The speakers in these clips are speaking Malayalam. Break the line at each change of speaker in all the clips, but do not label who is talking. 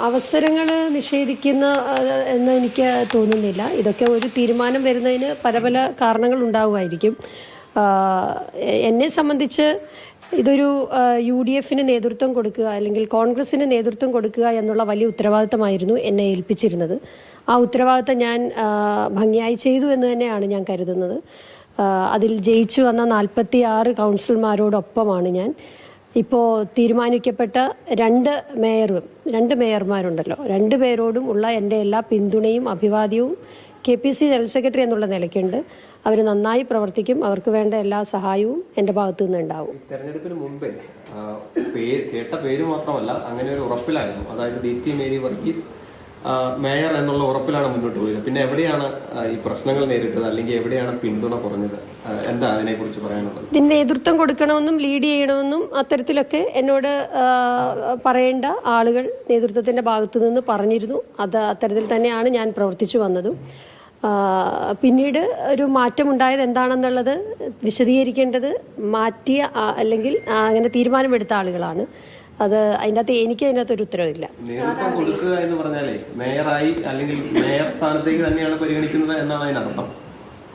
അവസരങ്ങൾ നിഷേധിക്കുന്ന എന്ന് എനിക്ക് തോന്നുന്നില്ല. ഇതൊക്കെ ഒരു തീരുമാനം വരുന്നതിന് പല പല കാരണങ്ങൾ ഉണ്ടാവുമായിരിക്കും. എന്നെ സംബന്ധിച്ച് ഇതൊരു UDFന് നേതൃത്വം കൊടുക്കുക അല്ലെങ്കിൽ കോൺഗ്രസിന് നേതൃത്വം കൊടുക്കുക എന്നുള്ള വലിയ ഉത്തരവാദിത്തമായിരുന്നു എന്നെ ഏൽപ്പിച്ചിരുന്നത്. ആ ഉത്തരവാദിത്തം ഞാൻ ഭംഗിയായി ചെയ്തു എന്ന് തന്നെയാണ് ഞാൻ കരുതുന്നത്. അതിൽ ജയിച്ചു വന്ന 46 കൗൺസിലർമാരോടൊപ്പമാണ് ഞാൻ. ഇപ്പോൾ തീരുമാനിക്കപ്പെട്ട രണ്ട് മേയർമാരുണ്ടല്ലോ, 2 പേരോടും ഉള്ള എൻ്റെ എല്ലാ പിന്തുണയും അഭിവാദ്യവും KPC ജനറൽ സെക്രട്ടറി എന്നുള്ള നിലയ്ക്കുണ്ട്. അവർ നന്നായി പ്രവർത്തിക്കും. അവർക്ക് വേണ്ട എല്ലാ സഹായവും എൻ്റെ ഭാഗത്തു നിന്ന് ഉണ്ടാവും.
തെരഞ്ഞെടുപ്പിന് മുമ്പേ കേട്ട പേര് മാത്രമല്ല, അങ്ങനെ ഒരു ഉറപ്പിലായിരുന്നു. അതായത് ദീപ്തി മേരി വർഗീസ് മേയർ എന്നുള്ള ഉറപ്പിലാണ് മുന്നോട്ട് പോയത്. പിന്നെ എവിടെയാണ് ഈ പ്രശ്നങ്ങൾ നേരിട്ടത്, അല്ലെങ്കിൽ എവിടെയാണ് പിന്തുണ കുറഞ്ഞത്? എന്താ അതിനെ കുറിച്ച് പറയാനുള്ളത്?
ഇതിന് നേതൃത്വം കൊടുക്കണമെന്നും ലീഡ് ചെയ്യണമെന്നും അത്തരത്തിലൊക്കെ എന്നോട് പറയേണ്ട ആളുകൾ നേതൃത്വത്തിന്റെ ഭാഗത്തു നിന്ന് പറഞ്ഞിരുന്നു. അത്തരത്തിൽ തന്നെയാണ് ഞാൻ പ്രവർത്തിച്ചു വന്നതും. പിന്നീട് ഒരു മാറ്റമുണ്ടായത് എന്താണെന്നുള്ളത് വിശദീകരിക്കേണ്ടത് മാറ്റിയ അല്ലെങ്കിൽ അങ്ങനെ തീരുമാനമെടുത്ത ആളുകളാണ്. അതിനകത്ത് ഒരു ഉത്തരവില്ല.
നേതൃത്വം കൊടുക്കുക എന്ന് പറഞ്ഞാലേ മേയറായി അല്ലെങ്കിൽ മേയർ സ്ഥാനത്തേക്ക് തന്നെയാണ് പരിഗണിക്കുന്നത് എന്നാണ് അതിനർത്ഥം.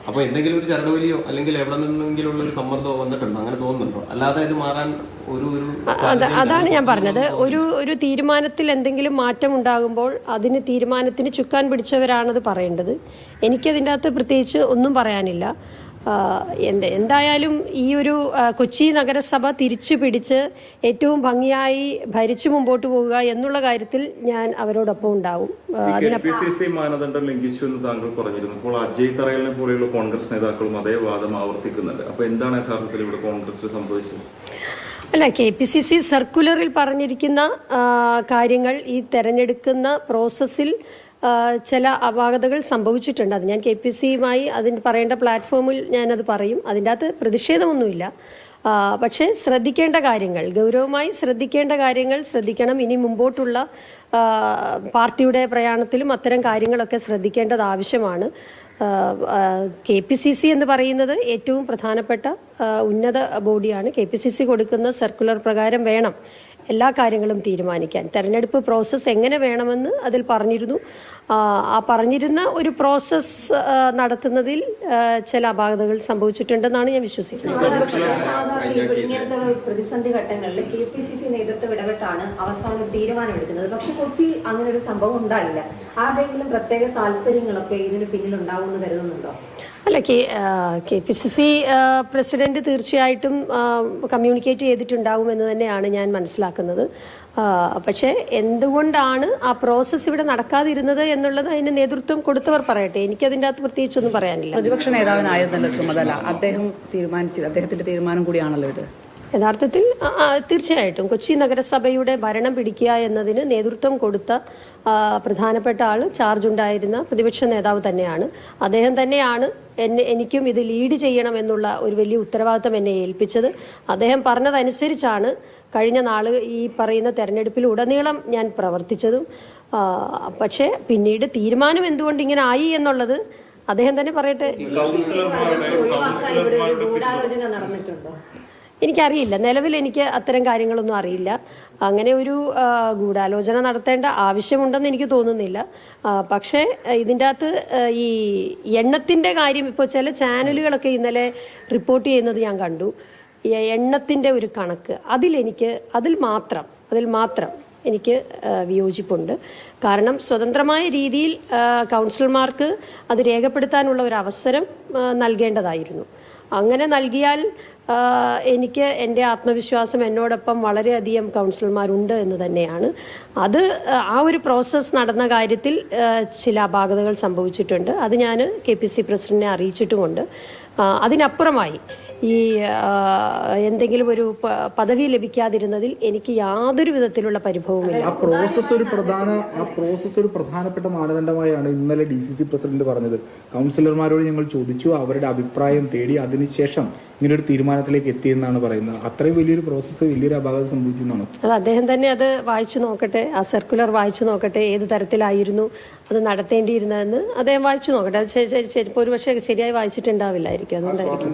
അപ്പൊ എന്തെങ്കിലും ഒരു ചരടുവലിയോ അല്ലെങ്കിൽ എവിടെ നിന്നെങ്കിലും ഉള്ള ഒരു സമ്മർദ്ദമോ വന്നിട്ടുണ്ടോ? അങ്ങനെ തോന്നുന്നുണ്ടോ? അല്ലാതെ ഇത് മാറാൻ
അതാണ് ഞാൻ പറഞ്ഞത്. ഒരു തീരുമാനത്തിൽ എന്തെങ്കിലും മാറ്റം ഉണ്ടാകുമ്പോൾ തീരുമാനത്തിന് ചുക്കാൻ പിടിച്ചവരാണത് പറയേണ്ടത്. എനിക്കതിൻ്റെ അകത്ത് പ്രത്യേകിച്ച് ഒന്നും പറയാനില്ല. എന്തായാലും ഈ ഒരു കൊച്ചി നഗരസഭ തിരിച്ചു പിടിച്ച് ഏറ്റവും ഭംഗിയായി ഭരിച്ചു മുമ്പോട്ട് പോകുക എന്നുള്ള കാര്യത്തിൽ ഞാൻ അവരോടൊപ്പം ഉണ്ടാവും.
മാനദണ്ഡം ലംഘിച്ചു എന്ന് താങ്കൾ പറഞ്ഞിരുന്നു. ഇപ്പോൾ അജയ് തറയലിനെ പോലെയുള്ള കോൺഗ്രസ് നേതാക്കളും അതേ വാദം ആവർത്തിക്കുന്നുണ്ട്. അപ്പൊ എന്താണ് യഥാർത്ഥത്തിൽ ഇവിടെ കോൺഗ്രസിൽ സംഭവിച്ചത്?
അല്ല, KPCC സർക്കുലറിൽ പറഞ്ഞിരിക്കുന്ന കാര്യങ്ങൾ ഈ തെരഞ്ഞെടുക്കുന്ന പ്രോസസ്സിൽ ചില അപാകതകൾ സംഭവിച്ചിട്ടുണ്ട്. അത് ഞാൻ KPCയുമായി അതിന് പറയേണ്ട പ്ലാറ്റ്ഫോമിൽ ഞാനത് പറയും. അതിൻ്റെ അകത്ത് പ്രതിഷേധമൊന്നുമില്ല. പക്ഷേ ശ്രദ്ധിക്കേണ്ട കാര്യങ്ങൾ, ഗൗരവമായി ശ്രദ്ധിക്കേണ്ട കാര്യങ്ങൾ ശ്രദ്ധിക്കണം. ഇനി മുമ്പോട്ടുള്ള പാർട്ടിയുടെ പ്രയാണത്തിലും അത്തരം കാര്യങ്ങളൊക്കെ ശ്രദ്ധിക്കേണ്ടത് ആവശ്യമാണ്. KPCC എന്ന് പറയുന്നത് ഏറ്റവും പ്രധാനപ്പെട്ട ഉന്നത ബോഡിയാണ്. KPCC കൊടുക്കുന്ന സർക്കുലർ പ്രകാരം വേണം എല്ലാ കാര്യങ്ങളും തീരുമാനിക്കാൻ. തെരഞ്ഞെടുപ്പ് പ്രോസസ്സ് എങ്ങനെ വേണമെന്ന് അതിൽ പറഞ്ഞിരുന്നു. ആ പറഞ്ഞിരുന്ന ഒരു പ്രോസസ്സ് നടത്തുന്നതിൽ ചില അപാകതകൾ സംഭവിച്ചിട്ടുണ്ടെന്നാണ് ഞാൻ വിശ്വസിക്കുന്നത്.
പ്രതിസന്ധി ഘട്ടങ്ങളിൽ KPCC നേതൃത്വം ഇടപെട്ടാണ് അവസാനം തീരുമാനമെടുക്കുന്നത്. പക്ഷെ കൊച്ചി അങ്ങനെ ഒരു സംഭവം ഉണ്ടായില്ല. ആരുടെയെങ്കിലും പ്രത്യേക താല്പര്യങ്ങളൊക്കെ ഇതിന് പിന്നിലുണ്ടാവുമെന്ന് കരുതുന്നുണ്ടോ?
അല്ല, KPCC പ്രസിഡന്റ് തീർച്ചയായിട്ടും കമ്മ്യൂണിക്കേറ്റ് ചെയ്തിട്ടുണ്ടാവുമെന്ന് തന്നെയാണ് ഞാൻ മനസ്സിലാക്കുന്നത്. പക്ഷേ എന്തുകൊണ്ടാണ് ആ പ്രോസസ്സ് ഇവിടെ നടക്കാതിരുന്നത് എന്നുള്ളത് അതിന് നേതൃത്വം കൊടുത്തവർ പറയട്ടെ. എനിക്കതിൻ്റെ അകത്ത് പ്രത്യേകിച്ചൊന്നും പറയാനില്ല.
പ്രതിപക്ഷ നേതാവിനായിരുന്നല്ലോ ചുമതല, അദ്ദേഹത്തിന്റെ തീരുമാനം കൂടിയാണല്ലോ ഇത്.
യഥാർത്ഥത്തിൽ തീർച്ചയായിട്ടും കൊച്ചി നഗരസഭയുടെ ഭരണം പിടിക്കുക എന്നതിന് നേതൃത്വം കൊടുത്ത പ്രധാനപ്പെട്ട ആൾ, ചാർജ് ഉണ്ടായിരുന്ന പ്രതിപക്ഷ നേതാവ് തന്നെയാണ്. അദ്ദേഹം തന്നെയാണ് എനിക്കും ഇത് ലീഡ് ചെയ്യണം എന്നുള്ള ഒരു വലിയ ഉത്തരവാദിത്തം എന്നെ ഏൽപ്പിച്ചത്. അദ്ദേഹം പറഞ്ഞതനുസരിച്ചാണ് കഴിഞ്ഞ നാള് ഈ പറയുന്ന തെരഞ്ഞെടുപ്പിൽ ഉടനീളം ഞാൻ പ്രവർത്തിച്ചതും. പക്ഷേ പിന്നീട് തീരുമാനം എന്തുകൊണ്ട് ഇങ്ങനെ ആയി എന്നുള്ളത് അദ്ദേഹം തന്നെ പറയട്ടെ.
നടന്നിട്ടുണ്ടോ?
എനിക്കറിയില്ല. നിലവിൽ എനിക്ക് അത്തരം കാര്യങ്ങളൊന്നും അറിയില്ല. അങ്ങനെ ഒരു ഗൂഢാലോചന നടത്തേണ്ട ആവശ്യമുണ്ടെന്ന് എനിക്ക് തോന്നുന്നില്ല. പക്ഷേ ഇതിൻ്റെ അകത്ത് ഈ എണ്ണത്തിൻ്റെ കാര്യം ഇപ്പോൾ ചില ചാനലുകളൊക്കെ ഇന്നലെ റിപ്പോർട്ട് ചെയ്യുന്നത് ഞാൻ കണ്ടു. എണ്ണത്തിൻ്റെ ഒരു കണക്ക് അതിൽ മാത്രം എനിക്ക് വിയോജിപ്പുണ്ട്. കാരണം സ്വതന്ത്രമായ രീതിയിൽ കൗൺസിലർമാർക്ക് അത് രേഖപ്പെടുത്താനുള്ള ഒരു അവസരം നൽകേണ്ടതായിരുന്നു. അങ്ങനെ നൽകിയാൽ എനിക്ക് എൻ്റെ ആത്മവിശ്വാസം എന്നോടൊപ്പം വളരെയധികം കൗൺസിലർമാരുണ്ട് എന്ന് തന്നെയാണ്. അത് ആ ഒരു പ്രോസസ്സ് നടന്ന കാര്യത്തിൽ ചില അപാകതകൾ സംഭവിച്ചിട്ടുണ്ട്. അത് ഞാൻ KPCC പ്രസിഡന്റിനെ അറിയിച്ചിട്ടുമുണ്ട്. അതിനപ്പുറമായി ഈ എന്തെങ്കിലും ഒരു പദവി ലഭിക്കാതിരുന്നതിൽ എനിക്ക് യാതൊരു വിധത്തിലുള്ള പരിഭവമില്ല.
ആ പ്രോസസ്സ് ഒരു പ്രധാനപ്പെട്ട മാനദണ്ഡമായാണ് ഇന്നലെ DCC പ്രസിഡന്റ് പറഞ്ഞത്. കൗൺസിലർമാരോട് ഞങ്ങൾ ചോദിച്ചു, അവരുടെ അഭിപ്രായം തേടി, അതിനുശേഷം ഇങ്ങനൊരു തീരുമാനത്തിലേക്ക് എത്തിയെന്നാണ് പറയുന്നത്. അത്രയും വലിയൊരു പ്രോസസ്സ്, വലിയൊരു അപാകത സംഭവിച്ചെന്നാണ്.
അത് അദ്ദേഹം തന്നെ അത് വായിച്ചു നോക്കട്ടെ, ആ സർക്കുലർ വായിച്ചു നോക്കട്ടെ, ഏത് തരത്തിലായിരുന്നു അത് നടത്തേണ്ടിയിരുന്നതെന്ന് അദ്ദേഹം വായിച്ചു നോക്കട്ടെ. അത് ഒരു പക്ഷേ ശരിയായി വായിച്ചിട്ടുണ്ടാവില്ലായിരിക്കും. അതുകൊണ്ടായിരിക്കും.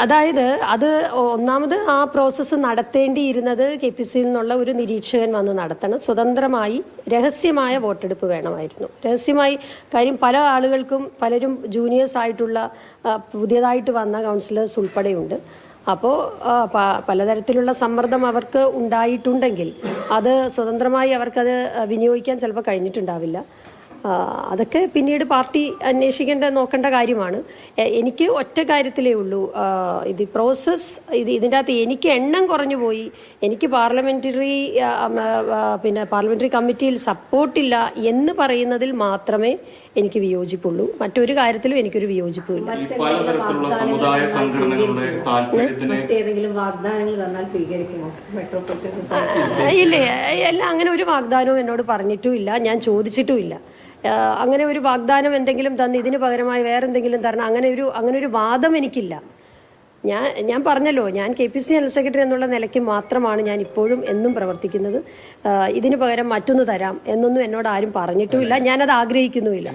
അതായത് അത് ഒന്നാമത് ആ പ്രോസസ്സ് നടത്തേണ്ടിയിരുന്നത് KPCC നിന്നുള്ള ഒരു നിരീക്ഷകൻ വന്ന് നടത്തണം. സ്വതന്ത്രമായി രഹസ്യമായ വോട്ടെടുപ്പ് വേണമായിരുന്നു. രഹസ്യമായി കാര്യം പല ആളുകൾക്കും പലരും ജൂനിയേഴ്സ് ആയിട്ടുള്ള പുതിയതായിട്ട് വന്ന കൗൺസിലേഴ്സ് ഉൾപ്പെടെയുണ്ട്. അപ്പോൾ പലതരത്തിലുള്ള സമ്മർദ്ദം അവർക്ക് ഉണ്ടായിട്ടുണ്ടെങ്കിൽ അത് സ്വതന്ത്രമായി അവർക്കത് വിനിയോഗിക്കാൻ ചിലപ്പോൾ കഴിഞ്ഞിട്ടുണ്ടാവില്ല. അതൊക്കെ പിന്നീട് പാർട്ടി നോക്കേണ്ട കാര്യമാണ്. എനിക്ക് ഒറ്റ കാര്യത്തിലേ ഉള്ളൂ, ഇത് പ്രോസസ്സ് ഇതിൻ്റെ അകത്ത് എനിക്ക് എണ്ണം കുറഞ്ഞു പോയി, എനിക്ക് പാർലമെന്ററി കമ്മിറ്റിയിൽ സപ്പോർട്ടില്ല എന്ന് പറയുന്നതിൽ മാത്രമേ എനിക്ക് വിയോജിപ്പുള്ളൂ. മറ്റൊരു കാര്യത്തിലും എനിക്കൊരു വിയോജിപ്പുമില്ല.
പലതരത്തിലുള്ള സമുദായ സംഘടനകളുടെ താല്പര്യത്തിന്
മറ്റേതെങ്കിലും വാഗ്ദാനങ്ങൾ തന്നാൽ സ്വീകരിക്കുമോ മെട്രോപൊളിറ്റൻ?
ഇല്ലേ, എല്ലാം അങ്ങനെ ഒരു വാഗ്ദാനവും എന്നോട് പറഞ്ഞിട്ടുമില്ല, ഞാൻ ചോദിച്ചിട്ടുമില്ല. അങ്ങനെ ഒരു വാഗ്ദാനം എന്തെങ്കിലും തന്ന് ഇതിന് പകരമായി വേറെന്തെങ്കിലും തരണം, അങ്ങനെ ഒരു വാദം എനിക്കില്ല. ഞാൻ പറഞ്ഞല്ലോ, ഞാൻ KPCC ജനറൽ സെക്രട്ടറി എന്നുള്ള നിലയ്ക്ക് മാത്രമാണ് ഞാൻ ഇപ്പോഴും എന്നും പ്രവർത്തിക്കുന്നത്. ഇതിന് പകരം മറ്റൊന്ന് തരാം എന്നൊന്നും എന്നോട് ആരും പറഞ്ഞിട്ടുമില്ല, ഞാനത് ആഗ്രഹിക്കുന്നുമില്ല.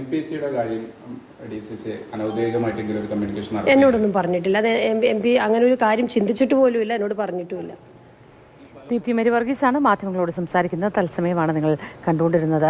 എന്നോടൊന്നും പറഞ്ഞിട്ടില്ല. അത് MP അങ്ങനെ ഒരു കാര്യം ചിന്തിച്ചിട്ട് പോലുമില്ല, എന്നോട് പറഞ്ഞിട്ടുമില്ല.
ദീപ്തി മേരി വർഗീസാണ് മാധ്യമങ്ങളോട് സംസാരിക്കുന്നത്. തത്സമയമാണ് നിങ്ങൾ കണ്ടുകൊണ്ടിരുന്നത്.